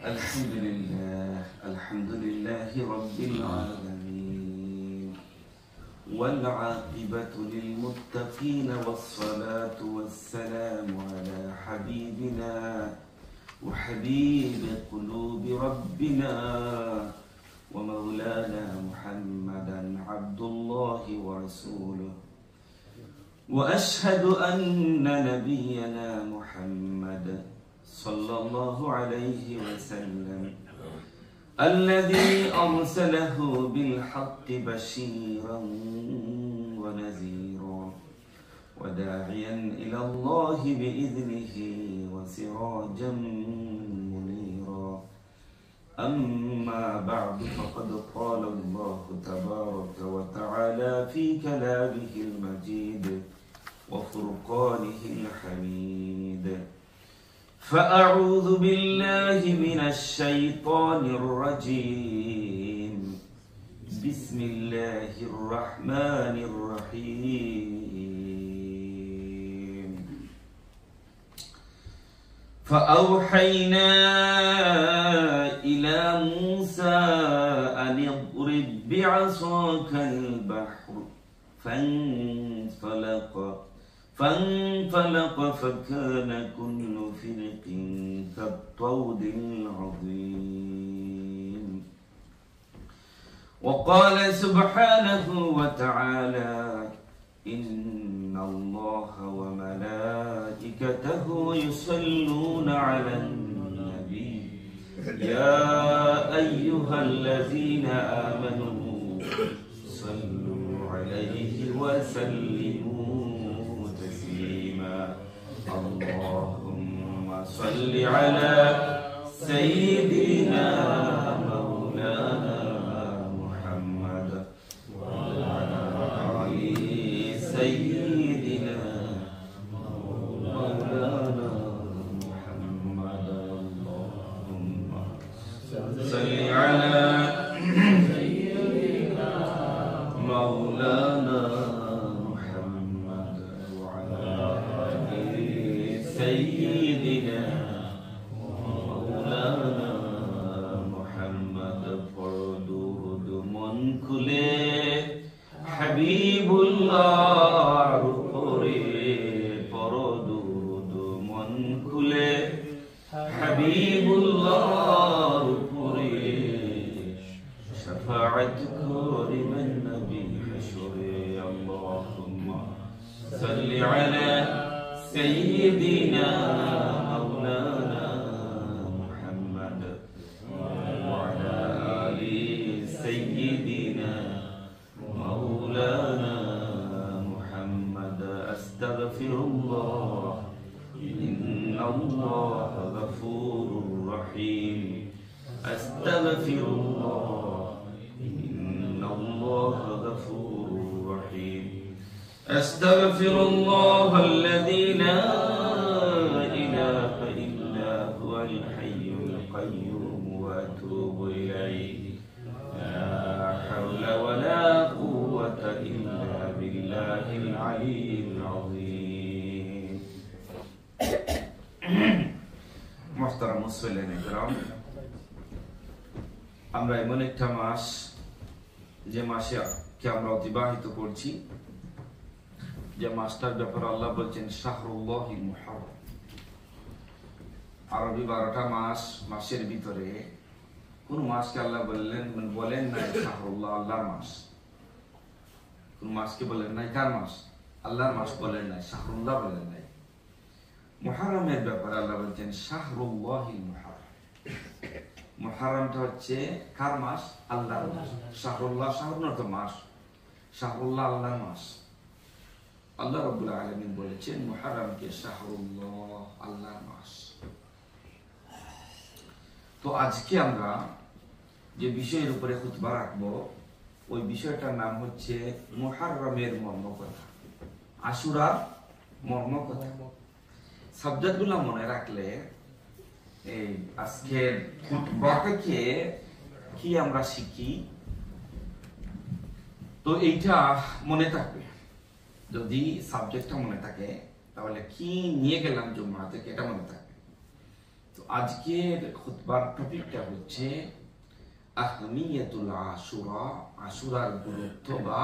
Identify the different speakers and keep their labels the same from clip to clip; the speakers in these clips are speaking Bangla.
Speaker 1: الحمد لله رب العالمين والعاقبة للمتقين والصلاة والسلام على حبيبنا وحبيب قلوب ربنا ومولانا محمدا عبد الله ورسوله وأشهد أن نبينا محمد صلى الله عليه وسلم الذي أرسله بالحق بشيرا ونذيرا وداعيا إلى الله بإذنه وسراجا منيرا أما بعد فقد قال الله تبارك وتعالى في كلامه المجيد وفرقانه الحميد فأعوذ بالله من الشيطان الرجيم بسم الله الرحمن الرحيم فأوحينا إلى موسى أن اضرب بعصاك البحر فانفلق فكان كل فرق كالطود العظيم وقال سبحانه وتعالى إن الله وملائكته يصلون على النبي يا أيها الذين آمنوا صلوا عليه وسلموا اللهم صل على سيدنا مولانا محمد وعلى آل سيدنا مولانا محمد اللهم صل على سيدنا مولانا سيدنا مولانا محمد فرد من كل حبيب الله فرد من كل حبيب الله شفاعتك لمن نبي حشري اللهم صل على سيدنا مولانا محمد وعلى آل سيدنا مولانا محمد أستغفر الله إن الله غفور رحيم أستغفر الله إن الله غفور رحيم أستغفر الله الذي لا إله إلا هو الحي القيوم وأتوب إليه لا حول ولا قوة إلا بالله العلي العظيم محترم মুসলিম الكرام আমরা এমন একটা মাস যে মাসে কি আমরা অতিবাহিত করছি যে মাসটার ব্যাপারে আল্লাহ বলছেন শাহরুল্লাহিল মুহাররম আরবি 12টা মাসের ভিতরে কোন মাসকে আল্লাহ বলেন না শাহরুল্লাহ আল্লাহর মাস কোন মাসকে বলেন না কার মাস আল্লাহর মাস বলেন না শাহরুল্লাহ বলেন না মুহররমের ব্যাপারে আল্লাহ বলছেন শাহরুল্লাহিল মুহাররম মুহররমটা হচ্ছে কার মাস আল্লাহর মাস শাহরুল্লাহ শাহরুল্লাহ তো মাস শাহরুল্লাহ আল্লাহর মাস আল্লাহ রাব্বুল আলামিন বলেছেন মুহররমকে শাহরুল্লাহ আল্লাহর মাস তো আজকে আমরা যে বিষয়ের উপরে খুতবা রাখবো ওই বিষয়টার নাম হচ্ছে মুহররমের মর্মকথা আশুরার মর্মকথা সাবজেক্টগুলো মনে রাখলে এই আজকের খুতবা থেকে কি আমরা শিখি তো এইটা মনে থাকবে যদি সাবজেক্টটা মনে থাকে তাহলে কি নিয়ে গেলাম জুম্মা থেকে এটা মনে থাকবে তো আজকের খুতবার টপিকটা হচ্ছে আহমিয়াতুল আশুরা, আশুরার গুরুত্ব বা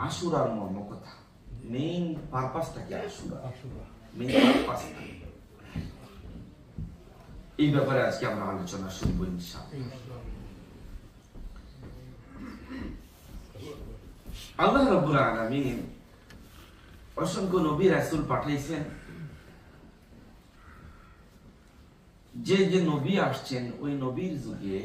Speaker 1: আশুরার মর্ম কথা। মেইন পারপাসটা কি আশুরা, মেইন পারপাসটা, এই ব্যাপারে আজকে আমরা আলোচনা শুনবো ইনশাআল্লাহ। আল্লাহ রাব্বুল আলামিন অসংখ্য নবী রাসূল পাঠাইছেন। যে যে নবী আসছেন ওই নবীর যুগে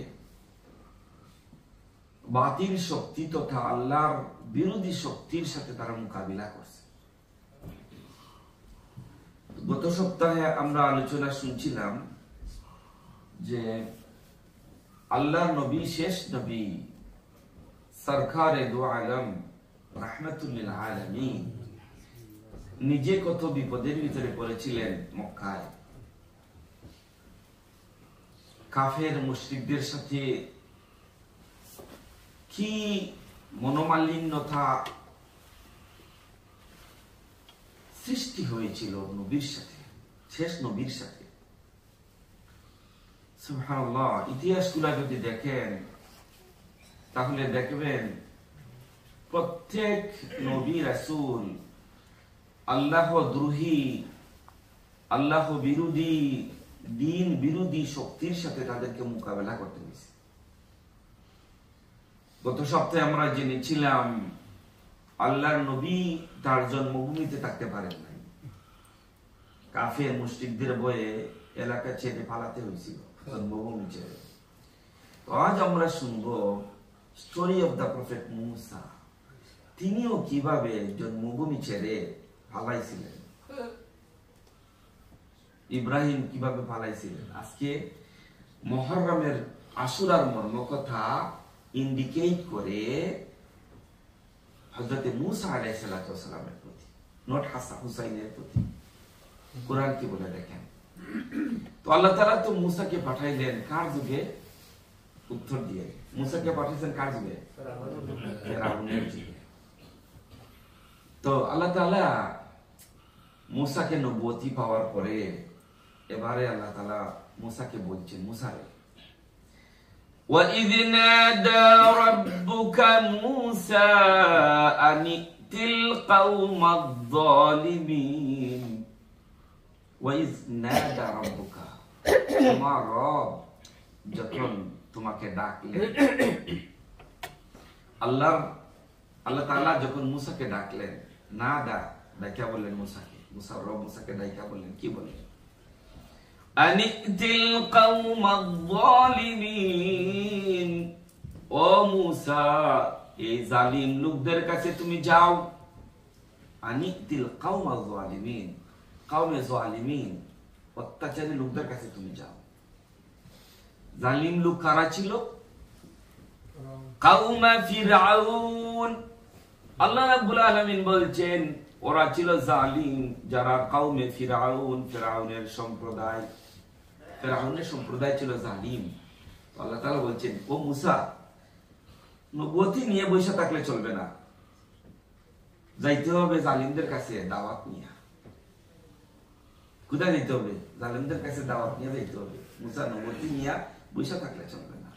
Speaker 1: বাতিল শক্তি তথা আল্লাহর বিরোধী শক্তির সাথে তারা মোকাবিলা করছে। গত সপ্তাহে আমরা আলোচনা শুনছিলাম যে আল্লাহর নবী, শেষ নবী, সরকারে দু আলম রাহমাতুল লিল আলামিন নিজে কত বিপদের ভিতরে পড়েছিলেন। মক্কায় কাফের মুশরিকদের সাথে কি মনোমালিন্যতা সৃষ্টি হয়েছিল নবীর সাথে, শেষ নবীর সাথে। সুবহানাল্লাহ, ইতিহাসগুলো যদি দেখেন তাহলে দেখবেন প্রত্যেক নবী রাসূল আল্লাহ দ্রোহী, আল্লাহ বিরোধী, দিন বিরোধী শক্তির সাথে তাদেরকে মোকাবেলা করতে হয়েছে। গত সপ্তাহে আমরা জেনেছিলাম আল্লাহর নবী তার জন্মভূমিতে থাকতে পারেন নাই, কাফের মুশরিকদের ভয়ে এলাকা ছেড়ে পালাতে হয়েছিল, জন্মভূমি ছেড়ে। আজ আমরা শুনবো স্টোরি অফ দ্য প্রফেট মুসা। তিনিও কিভাবে জন্মভূমি ছেড়ে পালাইছিলেন, ইব্রাহিম কিভাবে পালাইছিলেন। আজকে মুহররমের আশুরার মর্ম কথা ইন্ডিকেট করে হযরত মুসা আলাইহিস সালামের প্রতি, নট হাসান হুসাইনের প্রতি কোরআন কি বলে দেখেন। তো আল্লাহ তাআলা তো মুসাকে পাঠাইলেন কার যুগে? উত্তর দিয়ে মুসাকে পাঠিয়েছেন কার যুগে? ফেরাউনের যুগে। তো আল্লাহ তাআলা মুসাকে নবুয়তি পাওয়ার পরে এবারে আল্লাহ তাআলা মুসাকে বলছেন, মুসা রে, وَإِذْ نَادَى رَبُّكَ مُوسَى أَنِ ائْتِ الْقَوْمَ الظَّالِمِينَ। وَإِذْ نَادَى رَبُّكَ, তোমার রব যখন তোমাকে ডাকলেন, আল্লাহ তাআলা যখন মুসাকে ডাকলেন, নাদা ডাকা বললেন মুসাকে, মুসার রব মুসাকে ডাকা বললেন, কি বললেন? আনিতিল কওমায যালিমিন, ও মুসা এই জালিম লোকদের কাছে তুমি যাও। আনিতিল কওমায যালিমিন, কওমে জালিমিন, অত্যাচারী লোকদের কাছে তুমি যাও। জালিম লোক কারা ছিল? কওমে ফিরআউন। আল্লাহ রাব্বুল আলামিন বলছেন ওরা ছিল জালিম যারা কওমে ফিরআউন, ফিরআউনের সম্প্রদায়, ফিরআউনের সম্প্রদায় ছিল জালিম। আল্লাহ তাআলা বলছেন, ও মুসা, নবুয়তি নিয়ে বসে থাকলে চলবে না, যাইতে হবে জালিমদের কাছে দাওয়াত নিয়ে। কোথায় যেতে হবে? জালিমদের কাছে দাওয়াত নিয়ে যাইতে হবে। মুসা নবুয়তি নিয়ে বসে থাকলে চলবে না।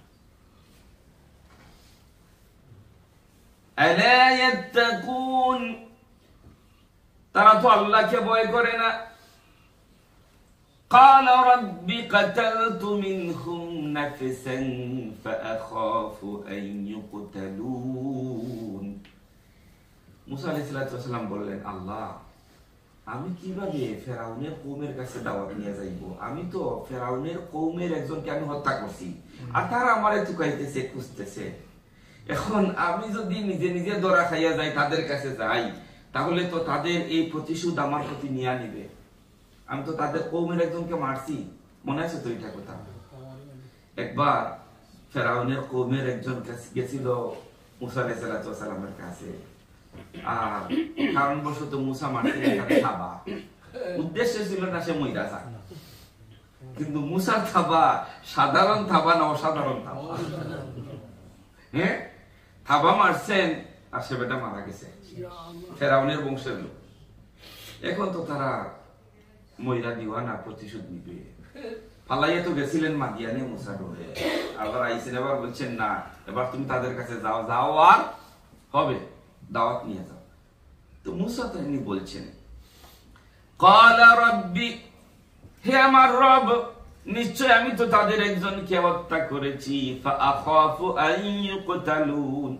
Speaker 1: আলা ইয়াত্তাকুন, তারা তো আল্লাহকে ভয় করে না। قال رب قتلت منهم نفسا فأخاف أن يقتلون। মুসা আলাইহিস সালাম বললেন, আল্লাহ আমি কিভাবে ফেরাউনের কওমের কাছে দাওয়াত নিয়ে যাইব? আমি তো ফেরাউনের কওমের একজনকে আমি হত্যা করছি, আর তারা আমারে চুকাইতেছে, খুঁজতেছে। এখন আমি যদি নিজে নিজে ধরা খাইয়া যাই, তাদের কাছে যাই, তাহলে তো তাদের এই প্রতিশোধ আমার প্রতি নিয়ে নিবে। আমি তো তাদের কওমের একজনকে মারছি, মনে আছে তো এটা কথা? একবার ফেরাউনের কওমের একজন গেছিল মুসা আলাইহিস সালামের কাছে, আর কারণবশত মুসা মারছিলেন তাকে থাবা। উদ্দেশ্য ছিল না সে মইরা যায়, কিন্তু মুসার থাবা সাধারণ থাবা না, অসাধারণ থাবা। হ্যাঁ, থাবা মারছেন আর সে বেটা মারা গেছে, ফেরাউনের বংশের লোক। এখন তো তারা ময়রা দিওয়ানা, প্রতিশোধ নিবে। পালাইয়া তো গেছিলেন মাদিয়ানে মুসা ডরে, আবার আইসেন, এবার বলছেন না এবার তুমি তাদের কাছে যাও, যাও আর হবে, দাওয়াত নিয়ে যাও। তো মুসা তিনি বলছেন ক্বালা রাব্বি, হে আমার রব, নিশ্চয় আমি তো তাদের একজনকে হত্যা করেছি, ফাআখাফু আন ইউকতালুন,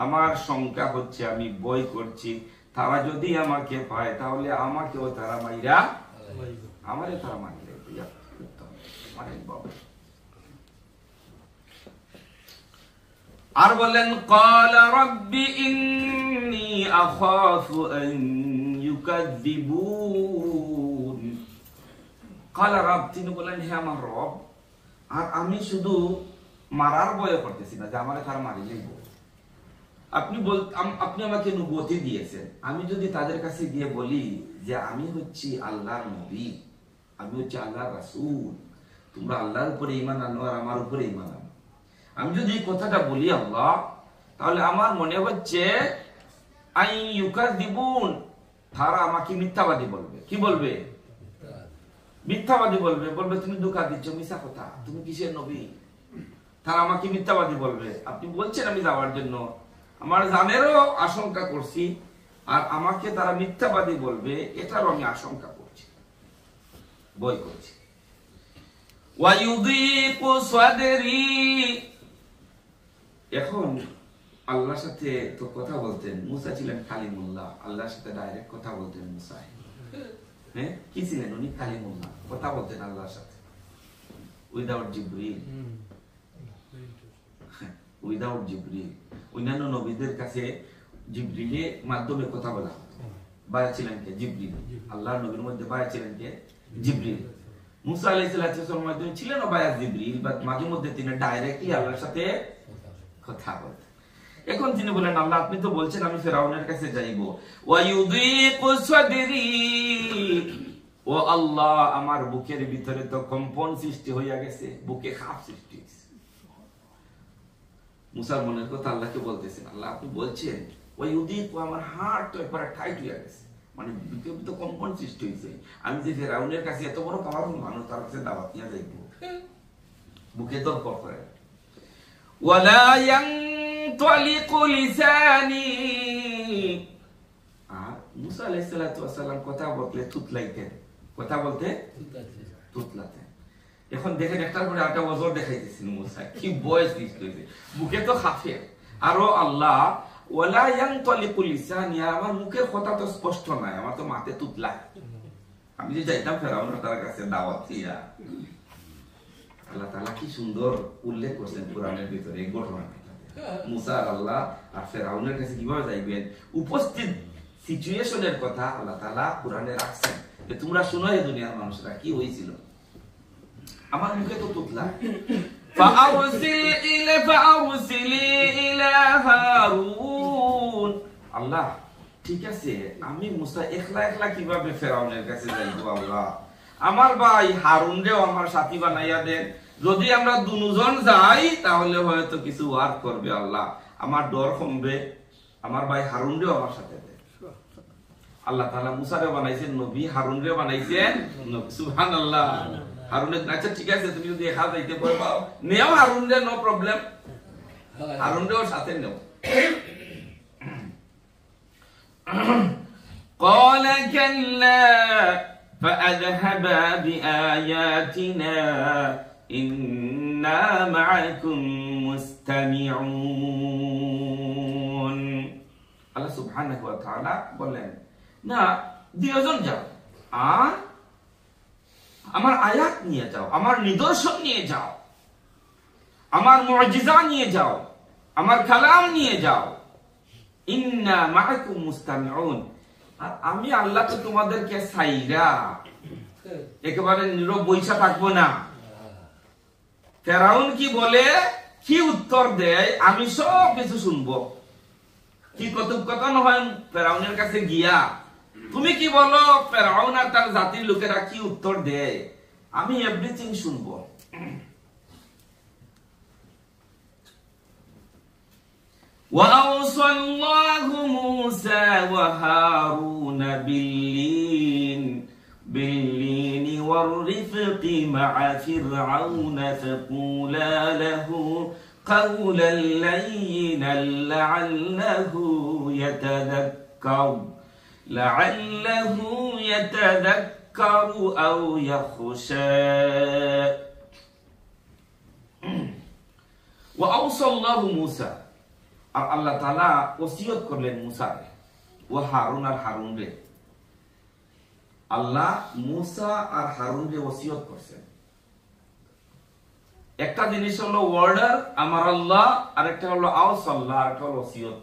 Speaker 1: আমার শঙ্কা হচ্ছে, আমি ভয় করছি তারা যদি আমাকে পায় তাহলে আমাকেও তারা মাইরা, আমারে তারা মাইরা আর বলেন ক্বালা রাব্বি ইন্নী আখাফু আন ইউকাযযিবুন। ক্বালা রাব, তিনি বলেন হে আমার রব, আর আমি শুধু মারার ভয় করতেছি না যে আমারে তারা মারি নেব। আপনি আমাকে নবুয়তি দিয়েছেন, আমি যদি তাদের কাছে গিয়ে বলি যে আমি হচ্ছি আল্লাহর নবী, আমি হচ্ছি আল্লাহর রাসূল, তোমরা আল্লাহর উপরে ঈমান আনো আর আমার উপরে ঈমান আনো, আমি যদি এই কথাটা বলি আল্লাহ, তাহলে আমার মনে হচ্ছে আই ইউকাযযিবুন, তারা আমাকে মিথ্যাবাদী বলবে। কি বলবে? মিথ্যাবাদী বলবে, বলবে তুমি ধোঁকা দিচ্ছ, মিথ্যা কথা, তুমি কিসের নবী? তারা আমাকে মিথ্যাবাদী বলবে। আপনি বলছেন আমি যাওয়ার জন্য, আমার জানেরও আশঙ্কা করছি, আর আমাকে তারা মিথ্যাবাদী বলবে এটারও আমি আশঙ্কা করছি, ভয় করছি। ওয়ায়ুযীকু সাদরি, এখন আল্লাহর সাথে তো কথা বলতেন, মুসা ছিলেন কালিমুল্লাহ, আল্লাহর সাথে ডাইরেক্ট কথা বলতেন মুসা। হ্যাঁ, কি ছিলেন উনি? কালিমুল্লাহ, কথা বলতেন আল্লাহর সাথে উইদাউট জিবরিল, উইদাউট জিবরিল। অন্যান্য নবীদের কাছে জিবরিলের মাধ্যমে কথা বলা হতো। বায়া ছিলেন কে? জিবরিল। আল্লাহর নবীর মধ্যে বায়া ছিলেন কে? জিবরিল। মুসা আলাইহিস সালামের মাধ্যমে ছিলেন বায়া জিবরিল, বাট মাঝে মধ্যে তিনি ডাইরেক্টলি আল্লাহর সাথে কথা বলতেন। এখন তিনি বলেন আল্লাহ আপনি তো বলছেন আমি ফেরাউনের কাছে যাইব, ওয়ায়ুযীকু সাদরি, ও আল্লাহ আমার বুকের ভিতরে তো কম্পন সৃষ্টি হইয়া গেছে, বুকে খাপ সৃষ্টি হয়েছে। মুসার মনের কথা আল্লাহকে বলতেছেন, আল্লাহ আপনি বলছেন ওয়ায়ুযীকু, আমার হার্ট তো একবার টাইট হইয়া গেছে, মানে বুকে তো কম্পন সৃষ্টি হয়েছে, আমি যে ফেরাউনের কাছে এত বড় পাওয়ারফুল মানুষ, তার কাছে দাওয়াত নিয়ে যাইব, বুকে দরকার করে। ওয়ালা ইয়ানতালিকু লিসানি, আর মুসা আলাইহিস সালাম কথা বলতে থুতলাইতেন, কথা বলতে থুতলাতেন। এখন দেখেন একটার পরে আরেকটা ওজর দেখাইতেছেন মুসা, কি বয়স সৃষ্টি হয়েছে, বুকে তো খাফে। আরো আল্লাহ ওয়ালা ইয়ানতালিকু লিসানি, আমার মুখের কথা তো স্পষ্ট নাই, আমার তো মাথে তুতলায়, আমি যে যাইতাম ফেরাউনের তার কাছে দাওয়াত দিয়া। আল্লাহ তাআলা কি সুন্দর উল্লেখ করছেন কোরআনের ভিতরে এই ঘটনাটা। মুসা আর আল্লাহ আর ফেরাউনের কাছে কিভাবে যাইবেন, উপস্থিত সিচুয়েশনের কথা আল্লাহ তাআলা কোরআনে রাখছেন, যে তোমরা শুনো এই দুনিয়ার মানুষরা কি হয়েছিল। আমার মুখে তো তুতলা, ফাআরসিলি ইলা হারুন, আল্লাহ ঠিক আছে আমি মুসা একলা একলা কিভাবে ফেরাউনের কাছে যাইব, আল্লাহ আমার ভাই হারুনরেও আমার সাথী বানাইয়া দেন, যদি আমরা দুজন যাই তাহলে হয়তো কিছু ওয়ার্ক করবে, আল্লাহ আমার ডর কমবে, আমার ভাই হারুনরেও আমার সাথে দেন। আল্লাহ তাআলা মুসারে বানাইছেন নবী, হারুনরে বানাইছেন নবী, সুবহানাল্লাহ। হারুনের আচ্ছা ঠিক আছে তুমি যদি একা যাইতে পারো নেও হারুনরে, নো প্রবলেম, হারুনরেও সাথে নেও। قال كلا فأذهبا بآياتنا إنا معكم مستمعون। আল্লাহ সুবহানাহু ওয়া তাআলা বলেন না দুইজন যাও, আর আমার আয়াত নিয়ে যাও, আমার নিদর্শন নিয়ে যাও, আমার মুজিজা নিয়ে যাও, আমার কালাম নিয়ে যাও, ইন্না মাআকুম মুস্তামিউন, আর আমি আল্লাহ তো তোমাদেরকে সাইরা একেবারে নীরব বইসা থাকবো না। ফেরাউন কি বলে, কি উত্তর দেয়, আমি সব কিছু শুনবো। কি কথোপকথন হয় ফেরাউনের কাছে গিয়া, তুমি কি বলো, ফেরাউন আর তার জাতির লোকেরা কি উত্তর দেয়, আমি এভরিথিং শুনবো। وَأَوْصَى اللَّهُ مُوسَى وَهَارُونَ بِاللِّينِ باللين والرفق مع فرعون فقولا له قولا لينا لعله يتذكر أو يخشى وأوصى الله موسى আর আল্লাহ তাআলা ওসিয়ত করলেন মুসাকে ও হারুন আর হারুন রে আল্লাহ মুসা আর হারুন রে ওসিয়ত করছেন একটা জিনিস হলো অর্ডার আমার আল্লাহ আর একটা হলো আওসাল্লাহ আর একটা হলো ওসিয়ত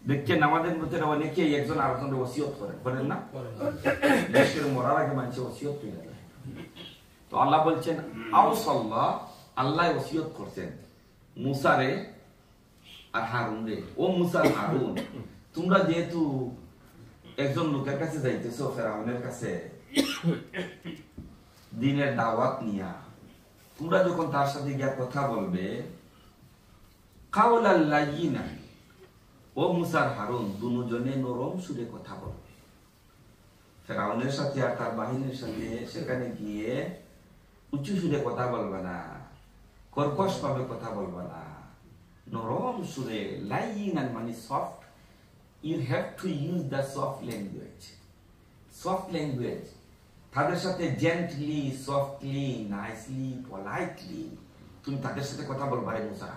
Speaker 1: দেখেন আমাদের মধ্যে অনেকেই একজন আরেকজনের ওসিয়ত করেন না দেশের মরার আগে মানুষ ওসিয়ত করে দেয় তো আল্লাহ বলছেন আওসাল্লাহ আল্লাহ ওসিয়ত করছেন মুসারে আর হারুন রে ও মুসা হারুন তোমরা যেহেতু একজন লোকের কাছে যাইতেছো ফেরাউনের কাছে দ্বীনের দাওয়াত নিয়া তোমরা যখন তার সাথে গিয়া কথা বলবে কাওলাল লায়িনা ও মুসা আর হারুন দুজনে নরম সুরে কথা বলবে ফেরাউনের সাথে আর তার বাহিনীর সাথে সেখানে গিয়ে উঁচু সুরে কথা বলবে না কর্কশ ভাবে কথা বলবে না নরম সুরে লাইন মানে soft you have to use the soft language তাদের সাথে gently softly nicely politely তুমি তাদের সাথে কথা বলবা রে মুসা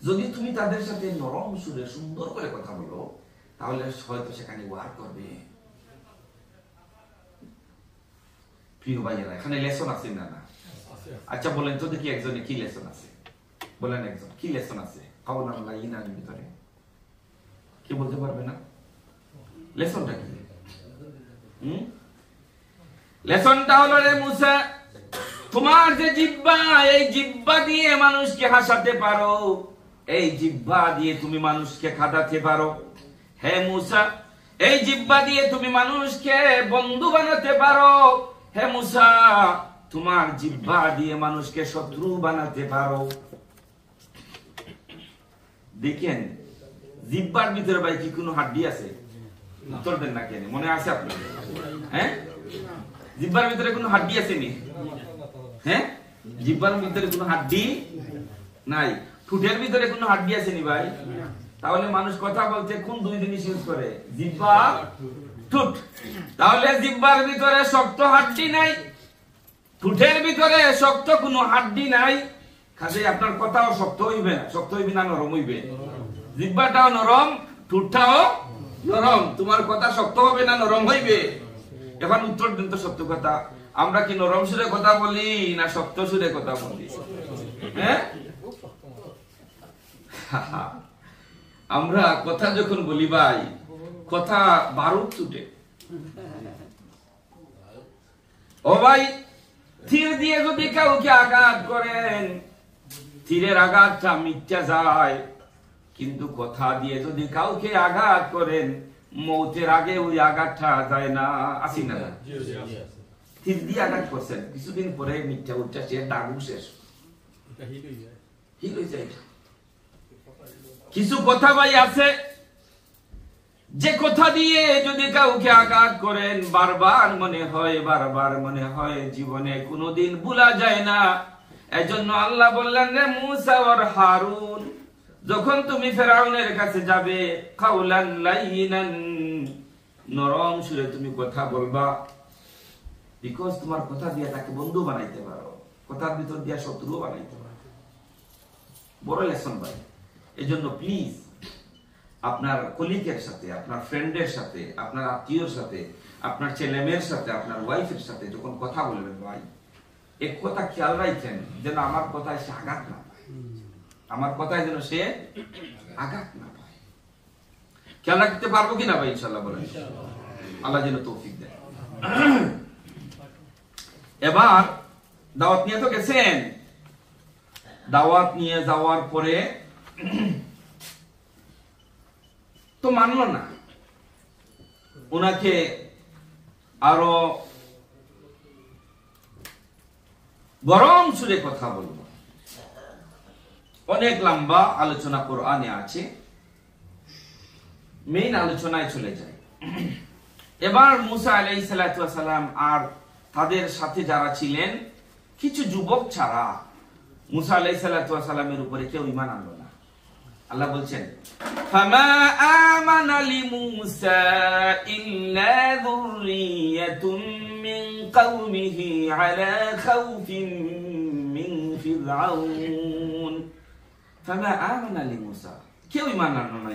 Speaker 1: যদি তুমি তাদের সাথে নরম সুরে সুন্দর করে কথা বলো তাহলে হয়তো সেখানে ওয়ার করবে প্রিয় ভাইয়েরা এখানে লেসন আছে না না আচ্ছা বলেন তো দেখি একজনে কি লেসন আছে বলেন একজন কি লেসন আছে কাওলাল লাইনার ভিতরে কি বলতে পারবে না লেসনটা কি লেসনটা হলো রে মুসা তোমার যে জিহ্বা এই জিহ্বা দিয়ে মানুষকে হাসাতে পারো এই জিহ্বা দিয়ে তুমি মানুষকে খাদাতে পারো হে মুসা এই জিহ্বা দিয়ে তুমি মানুষকে বন্ধু বানাতে পারো হে মুসা তোমার জিহ্বা দিয়ে মানুষকে শত্রু বানাতে পারো দেখেন জিহ্বার ভিতরে ভাই কি কোনো হাড্ডি আছে উত্তর দেন না কেন মনে আছে আপনার হ্যাঁ জিহ্বার ভিতরে কোনো হাড্ডি আছে নি হ্যাঁ জিহ্বার ভিতরে কোনো হাড্ডি নাই ঠোঁটের ভিতরে কোনো হাড্ডি আছে নি ভাই তাহলে মানুষ কথা বলতে কোন দুই জিনিস ইউজ করে জিহ্বা ঠোঁট তাহলে জিহ্বার ভিতরে শক্ত হাড্ডি নাই ঠোঁটের ভিতরে শক্ত কোনো হাড্ডি নাই কাজে আপনার কথাও শক্ত হইবে না নরম হইবে জিহ্বাটাও নরম ঠোঁটটাও নরম তোমার কথা শক্ত হবে না নরম হইবে এখন উত্তর দিন তো সত্য কথা আমরা কি নরম সুরে কথা বলি না শক্ত সুরে কথা বলি হ্যাঁ আমরা কথা যখন বলি ভাই কথা বারুদ ছুটে ও ভাই তীর দিয়ে যদি কাউকে আঘাত করেন তীরের আঘাতটা মিটে যায় কিন্তু কথা দিয়ে যদি কাউকে আঘাত করেন মৌতের আগে ওই আঘাতটা যায় না আসি না তীর দিয়ে আঘাত করছেন কিছুদিন পরে মিথ্যা উঠছে সে দাগু শেষ হিল হয়ে যায় কিছু কথা ভাই আছে যে কথা দিয়ে যদি কাউকে আঘাত করেন বারবার মনে হয় জীবনে কোনোদিন ভুলা যায় না এজন্য আল্লাহ বললেন রে মুসা আর হারুন যখন তুমি ফেরাউনের কাছে যাবে কাওলান লাইনান নরম সুরে তুমি কথা বলবা বিকজ তোমার কথা দিয়ে তাকে বন্ধু বানাইতে পারো কথার ভিতর দিয়ে শত্রু বানাইতে পারো বড় লেসন ভাই এজন্য প্লিজ আপনার কলিগের সাথে আপনার ফ্রেন্ডের সাথে আপনার আত্মীয়র সাথে আপনার ছেলে মেয়ের সাথে আপনার ওয়াইফের সাথে যখন কথা বলবেন ভাই এক কথা খেয়াল রাখছেন যেন আমার কথায় সে আঘাত না পায় আমার কথায় যেন সে আঘাত না পায় খেয়াল রাখতে পারবো কিনা ভাই ইনশাআল্লাহ বলেন আল্লাহ যেন তৌফিক দেয় এবার দাওয়াত নিয়ে তো গেছেন দাওয়াত নিয়ে যাওয়ার পরে তো মানলো না ওনাকে আরো গরম সুরে কথা বলবো অনেক লম্বা আলোচনা কোরআনে আছে মেইন আলোচনায় চলে যায়। এবার মুসা আলাইহিস সালাতু ওয়াস সালাম আর তাদের সাথে যারা ছিলেন কিছু যুবক ছাড়া মুসা আলাইহিস সালাতু ওয়াস সালামের উপরে কেউ ঈমান আনলো না। আল্লাহ বলছেন ফামা আমানা লিমুসা ইল্লা যুররিয়াতুম মিন কওমিহি আলা খাউফিন মিন ফিরআউন। ফামা আমানা লিমুসা, কেউ ঈমান আনলো না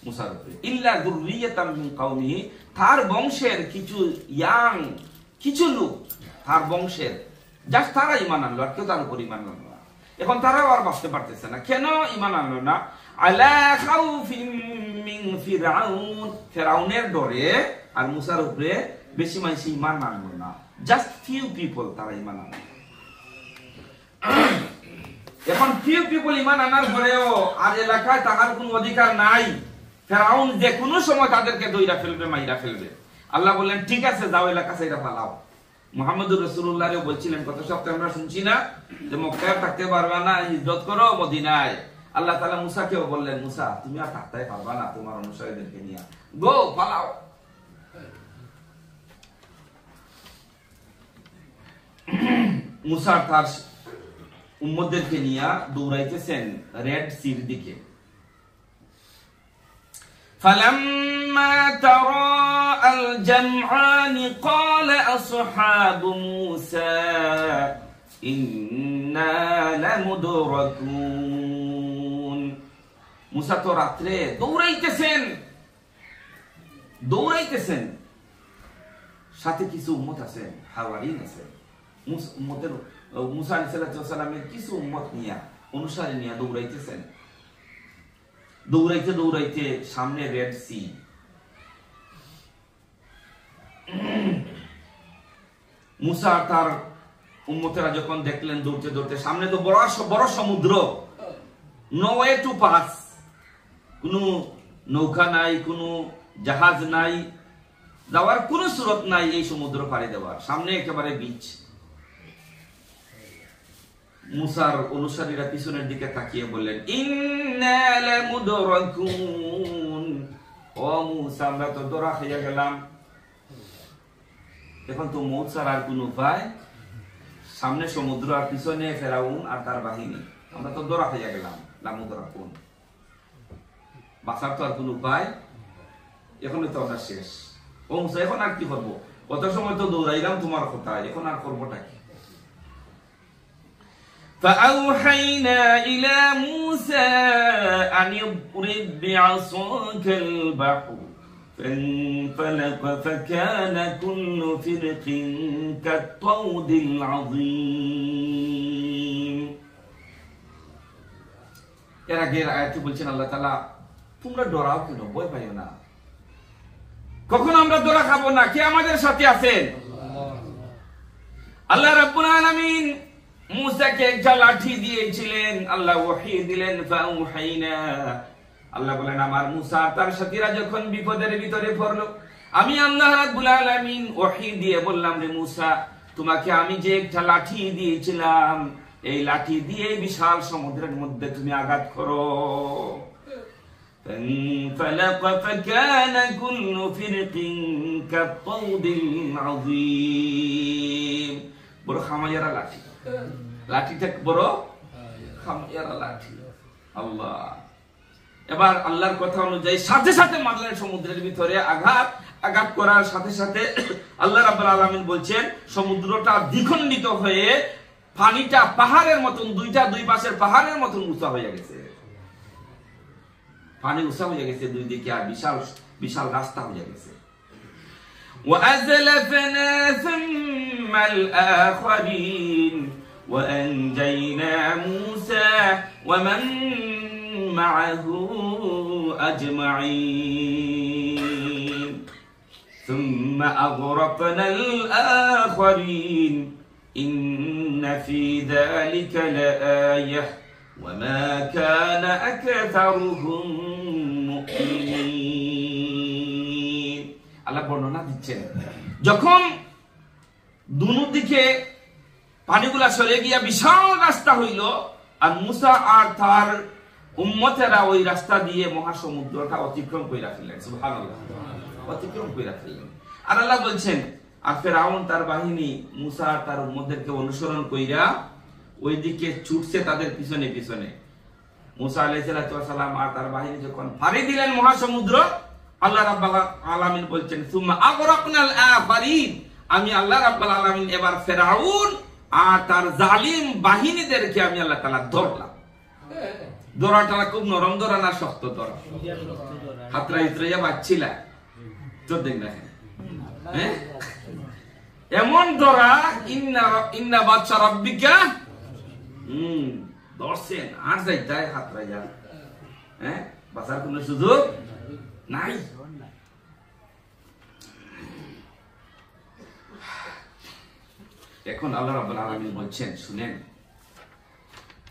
Speaker 1: মুসার উপরে, ইল্লা যুররিয়াতাম মিন কওমিহি, তার বংশের কিছু কিছু লোক, তার বংশের জাস্ট তারা ঈমান আনলো, আর কেউ তার উপর ঈমান আনলো না। এখন তারাও আর বাঁচতে পারতেছে না। কেন ঈমান আনলো না? আলা খাউফিন মিন ফিরআউন, ফিরআউনের ডরে আর মুসার উপরে বেশি মানুষ ঈমান আনলো না। জাস্ট ফিউ পিপল তারা ঈমান আনলো। এখন ফিউ পিপল ঈমান আনার পরেও আর এলাকায় তাহার কোনো অধিকার নাই। ফিরআউন যে কোনো সময় তাদেরকে দইরা ফেলবে, মাইরা ফেলবে। আল্লাহ বললেন ঠিক আছে, যাও এলাকা ছেড়ে পালাও। মুহাম্মদুর রাসূলুল্লাহ বলছিলেন কত সপ্তাহে আমরা শুনছি না যে মক্কায় থাকতে পারবা না, হিজরত করো মদিনায়। আল্লাহ তাআলা মুসাকেও বললেন মুসা তুমি আর থাকতে পারবা না, তোমার অনুসারীদেরকে নিয়ে গো পালাও। মুসা তার উম্মতদেরকে নিয়ে দৌড়াইতেছেন রেড সির দিকে। فلما تراءى الجمعان قال أصحاب موسى إنا لمدركون। মুসা তো রাত্রে দৌড়াইতেছেন, সাথে কিছু উম্মত আছেন, হাওয়ারিন আছেন। মুসা আলাইহিস সালামের কিছু উম্মত নিয়ে, অনুসারী নিয়ে দৌড়াইতেছেন। দৌড়াইতে সামনে রেড সি। মুসা তার উম্মতেরা যখন দেখলেন দৌড়তে সামনে তো বড় সমুদ্র, নো ওয়ে টু পাস, কোনো নৌকা নাই, কোনো জাহাজ নাই, যাওয়ার কোনো সুরত নাই এই সমুদ্র পাড়ি দেওয়ার, সামনে একেবারে বিচ। মুসার অনুসারীরা পিছনের দিকে তাকিয়ে বললেন ইন্না লামুদরাকুন, ও মুসা আমরা তো ধরা খেয়ে গেলাম। এখন তো মওত ছাড়া আর কোনো উপায়, সামনে সমুদ্র আর পিছনে ফেরাউন আর তার বাহিনী, আমরা তো ধরা খেয়ে গেলাম। লামুদরাকুন, বাঁচার তো আর কোনো উপায়, এখন তো আমরা শেষ। ও মুসা এখন আর কি করবো? কত সময় তো দৌড়াইলাম তোমার কথা, এখন আর করবোটা কি? فأوحينا إلى موسى أن اضرب بعصاك البحر فانفلق فكان كل فرق كالطود العظيم। এর আগের আয়াতে বলছেন আল্লাহ তাআলা তোমরা ডরাও কেন, ভয় পাইও না, কখন আমরা ডরা খাবো না, কে আমাদের সাথে আছেন? আল্লাহ রাব্বুল আলামিন মুসাকে একটা লাঠি দিয়েছিলেন, আল্লাহ ওহী দিলেন। ফাউহাইনা, আল্লাহ বলেন আমার মুসা তার সাথীরা যখন বিপদের ভিতরে পড়লো, আমি আল্লাহ রাব্বুল আলামিন ওহী দিয়ে বললাম রে মুসা তোমাকে আমি যে একটা লাঠি দিয়েছিলাম, এই লাঠি দিয়ে বিশাল সমুদ্রের মধ্যে তুমি আঘাত করো। فانفلق فكان كل فرق كالطود العظيم। বড় খামাইয়ারা লাঠি, লাঠিটা বড় খামাইয়ারা লাঠি। আল্লাহ এবার আল্লাহর কথা অনুযায়ী সাথে সাথে মারলেন সমুদ্রের ভিতরে, আঘাত করার সাথে সাথে আল্লাহ রাব্বুল আলামিন বলছেন সমুদ্রটা দ্বিখণ্ডিত হয়ে পানিটা পাহাড়ের মতন, দুই পাশের পাহাড়ের মতন উঁচা হয়ে গেছে, পানি উঁচা হয়ে গেছে দুই দিকে, আর বিশাল বিশাল রাস্তা হয়ে গেছে। وأزلفنا ثم الآخرين وأنجينا موسى ومن معه أجمعين ثم أغرقنا الآخرين إن في ذلك لآية وما كان أكثرهم مؤمنين। আল্লাহ বর্ণনা দিচ্ছেন যখন দুনো দিকে পানিগুলা সরে গিয়া বিশাল রাস্তা হইল, আর মুসা আর তার উম্মতেরা ওই রাস্তা দিয়ে মহাসমুদ্রটা অতিক্রম কইরা ফেললেন। সুবহানাল্লাহ, অতিক্রম কইরা ফেললেন। আর আল্লাহ বলছেন, আর ফেরাউন তার বাহিনী মুসা তার উম্মতদেরকে অনুসরণ কইরা ওইদিকে ছুটছে তাদের পিছনে পিছনে। মুসা আলাইহিস সালাম আর তার বাহিনী যখন পাড়ি দিলেন মহাসমুদ্র, আল্লাহ রাব্বুল আলামিন বলছেন, সুম্মা আগরাকনাল আফারিন, আমি আল্লাহ রাব্বুল আলামিন এবার ফেরাউন আর তার জালিম বাহিনীদেরকে আমি আল্লাহ তাআলা ধরলাম। ধরাটা খুব নরম ধরা না শক্ত ধরা? হাতরা ইতরাইয়া বাচ্চিলা তো দেখ না, হ্যাঁ এমন ধরা, ইন্না বাদশা রাব্বিকা, ধরছেন আর যাইতায় হাতরা যা, হ্যাঁ বাঁচার কোনো সুযোগ নাই। এখন আল্লাহ রাব্বুল আলামিন বলছেন, শুনেন,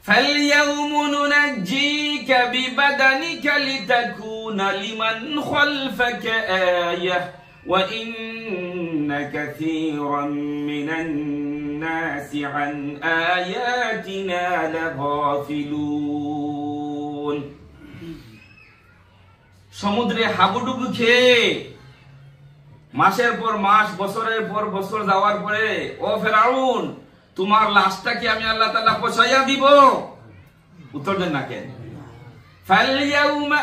Speaker 1: فَالْيَوْمَ نُنَجِّيكَ بِبَدَنِكَ لِتَكُونَ لِمَنْ خَلْفَكَ آيَةً وَإِنَّ كَثِيرًا مِنَ النَّاسِ عَنْ آيَاتِنَا لَغَافِلُونَ। সমুদ্রে হাবুডুবু খেয়ে মাসের পর মাস, বছরের পর বছর যাওয়ার পরে, ও ফেরাউন, তোমার লাশটা কি আমি আল্লাহ তাআলা পৌঁছাইয়া দিব? উত্তর দেন না কেন? ফালইয়াউমা,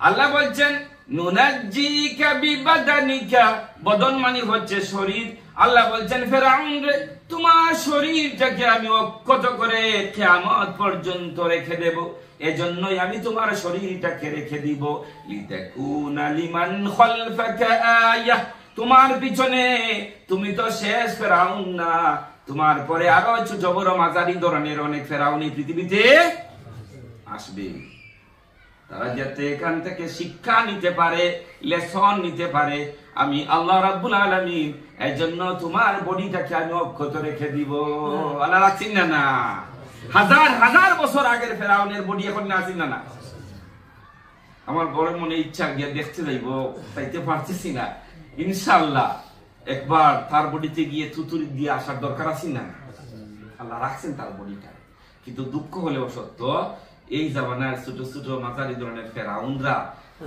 Speaker 1: আল্লাহ বলছেন, নুনাজ্জিকা বিবাদানিকা, বদন মানে হচ্ছে শরীর। আল্লাহ বলছেন, ফেরাউন রে, তোমার শরীরটাকে আমি অক্ষত করে কিয়ামত পর্যন্ত রেখে দেব। এজন্যই আমি তোমার শরীরটাকে রেখে দিব, লিতাকুনা লিমান খালফাকা আয়াহ, তোমার পিছনে, তুমি তো শেষ ফেরাউন না, তোমার পরে আরো ছোট বড় মাঝারি ধরনের অনেক ফেরাউনি পৃথিবীতে আসবে। তারা যাতে এখান থেকে শিক্ষা নিতে পারে, লেসন নিতে পারে, আমি আল্লাহ রাব্বুল আলামিন এজন্য তোমার বডিটাকে আমি অক্ষত রেখে দিব। আল্লাহ রাখছেন না? না, হাজার হাজার বছর আগের ফেরাউনের বডি এখন আছেন না? আমার বড় মনে ইচ্ছা গিয়ে দেখতে যাইব, তাইতে পারতেছি না। ইনশাআল্লাহ একবার তার বডিতে গিয়ে থুতুরি দিয়ে আসার দরকার আছে না? আল্লাহ রাখছেন তার বডিটা। কিন্তু দুঃখ হলেও সত্য, এই জামানার ছোট ছোট মাঝারি ধরনের ফেরাউনরা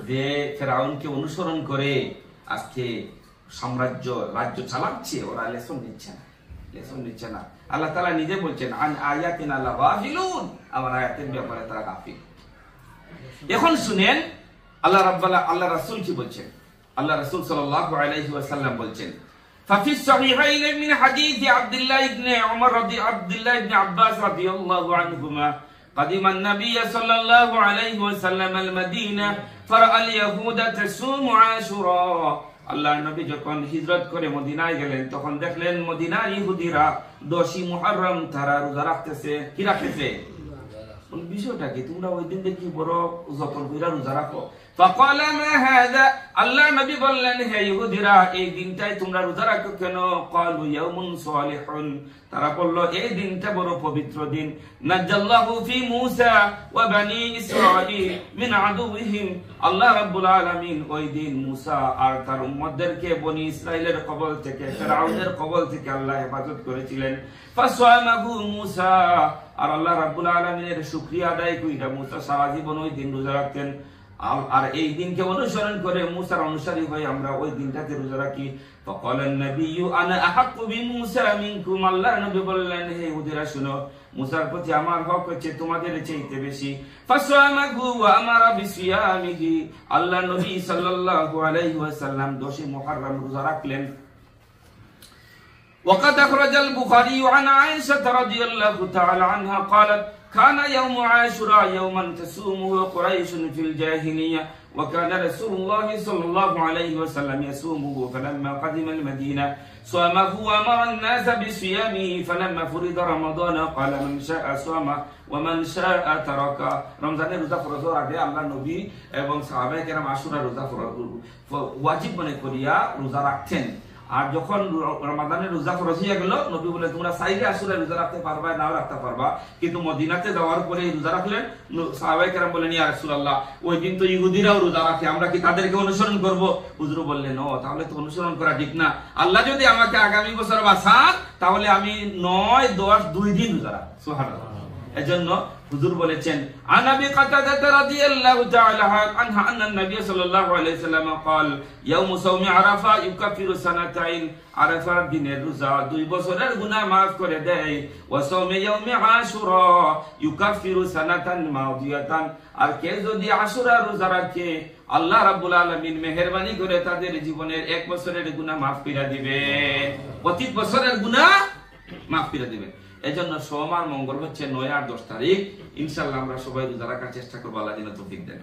Speaker 1: যে ফেরাউনকে অনুসরণ করে আজকে সাম্রাজ্য রাজ্য চালাচ্ছে, ওরা লেসন নিচ্ছে না, লেসন নিচ্ছে না। আল্লাহ তাআলা নিজে বলছেন, আন আয়াতিনা লাগাফিলুন, আমার আয়াতের ব্যাপারে তারা গাফিল। এখন শুনেন আল্লাহ রাসূল কি বলছেন। আল্লাহ রাসূল সাল্লাল্লাহু আলাইহি ওয়াসাল্লাম বলছেন, ففي الصحيحين من حديث عبد الله بن عباس رضي الله عنهما قدم النبي صلى الله عليه وسلم المدينة فرأى اليهود تصوم عاشوراء। আল্লাহ নবী যখন হিজরত করে মদিনায় গেলেন, তখন দেখলেন মদিনার ইহুদিরা 10ই মুহররম তারা রোজা রাখতেছে। কি রাখতেছে? বিষয়টা কি? তোমরা ওই দিন দেখি বড় যতন কইরা রোজা রাখো। ফাকালা মা হাযা, আল্লাহ নবী বললেন, হে ইহুদিরা, এই দিনটাই তোমরা রোজা রাখো কেন? ক্বালু ইয়াউমুন সালিহুন, তারা বলল এই দিনটা বড় পবিত্র দিন। নাজাল্লাহু ফি মূসা ওয়া বনি ইসরাঈল মিন আদুওয়িহিম, আল্লাহ রাব্বুল আলামিন ওই দিন মূসা আর তার উম্মতদেরকে বনি ইসরাইলের কবল থেকে, ফিরআউনের কবল থেকে আল্লাহ হেফাজত করেছিলেন। ফাসামাহু মূসা, আর আল্লাহ রাব্বুল আলামিনের শুকরিয়া আদায় কইরা মূসা সারা জীবন ওই দিন রোজা রাখতেন। আর এই দিনকে অনুসরণ করে মুসার অনুসারী হয়ে আমরা ওই দিনটাকে রোজা রাখি। ফাকালান নাবিয়্যু আনা আহাক্কু বিমূসা মিনকুম, আল্লাহ নবী বললেন, হে ইহুদিরা শুনো, মুসার প্রতি আমার হক হচ্ছে তোমাদের চাইতে বেশি। ফাসামাহু ওয়া আমারা বিসিয়ামিহি, আল্লাহ নবী সাল্লাল্লাহু আলাইহি ওয়াসাল্লাম 10 মুহররম রোজা রাখলেন। وقد أخرج البخاري عن عائشة رضي الله تعالى عنها قالت كان يوم عاشوراء يوما تصومه قريش في الجاهلية وكان رسول الله صلى الله عليه وسلم يصومه فلما قدم المدينة صامه وأمر الناس بصيامه فلما فرض رمضان قال من شاء صام ومن شاء ترك। রমজানের রোজা ফরজ হওয়ার আগে আল্লাহ নবী এবং সাহাবায়ে কেরাম আশুরা রোজা ওয়াজিব মনে করিয়া রোজা রাখতেন। আর যখন রমাদানের রোজা ফরজ হয়ে গেল, নবী বলে তোমরা চাইলে আসলে রোজা রাখতে পারবা, নাও রাখতে পারবা, কিন্তু মদিনাতে যাওয়ার পরে রোজা রাখলেন। সাহাবায়ে কেরাম বলেন, ইয়া রাসূলুল্লাহ, ওই দিন তো ইহুদিরাও রোজা রাখে, আমরা কি তাদেরকে অনুসরণ করব? হুজুর বললেন, ও তাহলে তো অনুসরণ করা ঠিক না। আল্লাহ যদি আমাকে আগামী বছর বাঁচান, তাহলে আমি 9, 10, 2 দিন রোজা রাখব। সুবহানাল্লাহ। এজন্য হুজুর বলেছেন আনাবি কাতাদা রাদিয়াল্লাহু তাআলা আনহা আন্না নবী সাল্লাল্লাহু আলাইহি ওয়াসাল্লাম قال يوم صوم عرفه يكفر سنتين আরাফার দিনের রোজা 2 বছরের গুনাহ maaf করে দেয় ওয়া সাওম ইয়াউম আশুরা ইউকাফিরু সানাতান মাউদিয়াতান আর কে যদি আশুরা রোজা রাখে আল্লাহ রাব্বুল আলামিন মেহেরবানি করে তাদের জীবনের 1 বছরের গুনাহ maaf করে দিবেন প্রত্যেক বছরের গুনাহ maaf করে দিবেন এজন্য সোমবার মঙ্গল হচ্ছে 9 আর 10 তারিখ ইনশাআল্লাহ আমরা সবাই রোজা রাখার চেষ্টা করব আল্লাহ যেন তৌফিক দেন